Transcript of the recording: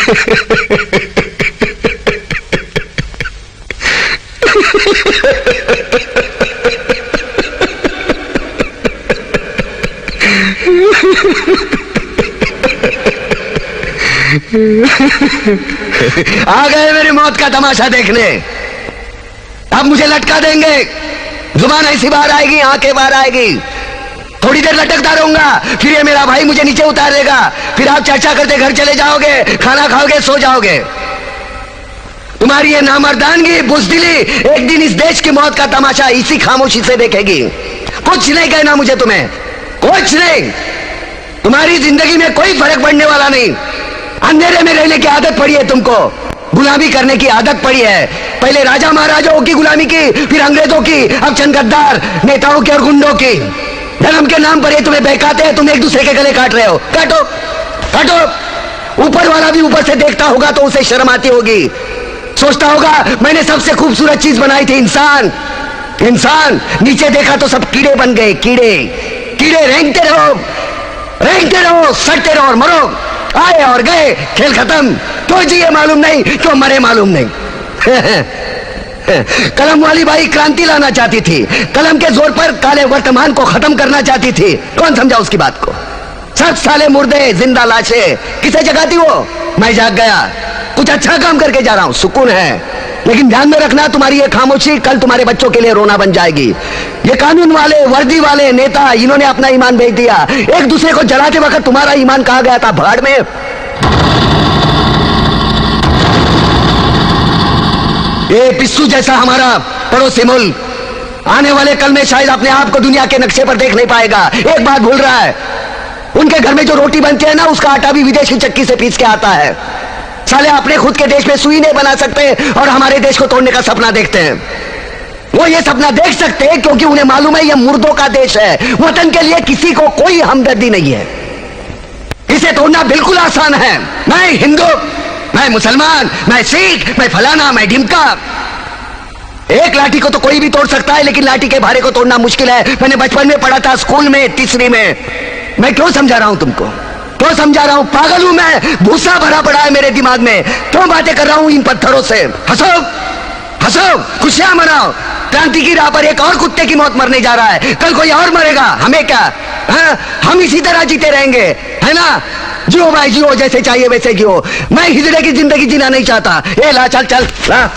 आ गए मेरी मौत का तमाशा देखने। अब मुझे लटका देंगे, जुबान ऐसी बाहर आएगी, आंखें बाहर आएगी, थोड़ी देर लटकता रहूंगा, फिर ये मेरा भाई मुझे नीचे उतार देगा, फिर आप चर्चा करते घर चले जाओगे, खाना खाओगे, सो जाओगे। तुम्हारी ये नामर्दानगी, बुज़दिली एक दिन इस देश की मौत का तमाशा इसी खामोशी से देखेगी। कुछ नहीं कहना मुझे, तुम्हें कुछ नहीं। तुम्हारी जिंदगी में कोई फर्क पड़ने वाला नहीं। अंधेरे में रहने की आदत पड़ी है तुमको, गुलामी करने की आदत पड़ी है। पहले राजा महाराजाओं की गुलामी की, फिर अंग्रेजों की, अब चंद गद्दार नेताओं की और गुंडों की। धर्म के नाम पर ये तुम्हें बहकाते हैं, तुम एक दूसरे के गले काट रहे हो। काटो काटो। ऊपर वाला भी ऊपर से देखता होगा तो उसे शर्म आती होगी, सोचता होगा मैंने सबसे खूबसूरत चीज बनाई थी, इंसान। इंसान नीचे देखा तो सब कीड़े बन गए, कीड़े कीड़े। रेंगते रहो, सटते रहो और मरो। आए और गए, खेल खत्म। क्यों जिए मालूम नहीं, क्यों मरे मालूम नहीं। कलम वाली बाई क्रांति लाना चाहती थी, कलम के जोर पर काले वर्तमान को खत्म करना चाहती थी। कौन समझा उसकी बात को? सब साले मुर्दे, जिंदा लाशें। किसे जगाती वो? मैं जाग गया, कुछ अच्छा काम करके जा रहा हूं, सुकून है। लेकिन ध्यान में रखना, तुम्हारी ये खामोशी कल तुम्हारे बच्चों के लिए रोना बन जाएगी। ये कानून वाले, वर्दी वाले नेता, इन्होंने अपना ईमान बेच दिया। एक दूसरे को जलाते वक्त तुम्हारा ईमान कहां गया था? भाड़ में। ये पिस्सू जैसा हमारा पड़ोसी मुल्क आने वाले कल में शायद अपने आप को दुनिया के नक्शे पर देख नहीं पाएगा। एक बात भूल रहा है, उनके घर में जो रोटी बनती है ना, उसका आटा भी विदेशी चक्की से पीस के आता है। साले अपने खुद के देश में सुई नहीं बना सकते और हमारे देश को तोड़ने का सपना देखते हैं। वो ये सपना देख सकते हैं क्योंकि उन्हें मालूम है ये मुर्दों का देश है। वतन के लिए किसी को कोई हमदर्दी नहीं है। इसे तोड़ना बिल्कुल आसान है। मैं हिंदू, मैं मुसलमान, मैं सिख, मैं फलाना, मैं ढिमका। एक लाठी को तो कोई भी तोड़ सकता है, लेकिन लाठी के भारे को तोड़ना मुश्किल है। मैंने बचपन में पढ़ा था, स्कूल में, तीसरी में। मैं क्यों समझा रहा हूं तुमको? क्यों समझा रहा हूं? पागल हूं मैं? भूसा भरा पड़ा है मेरे दिमाग में। क्यों बातें कर रहा हूं इन पत्थरों से? हंसो हंसो, खुशियां मनाओ। क्रांति की राह पर एक और कुत्ते की मौत मरने जा रहा है, कल कोई और मरेगा। हमें क्या? हम इसी तरह जीते रहेंगे, है ना? जियो भाई जियो, जैसे चाहिए वैसे जियो। मैं हिजड़े की जिंदगी जीना नहीं चाहता। ए ला, चल चल ला।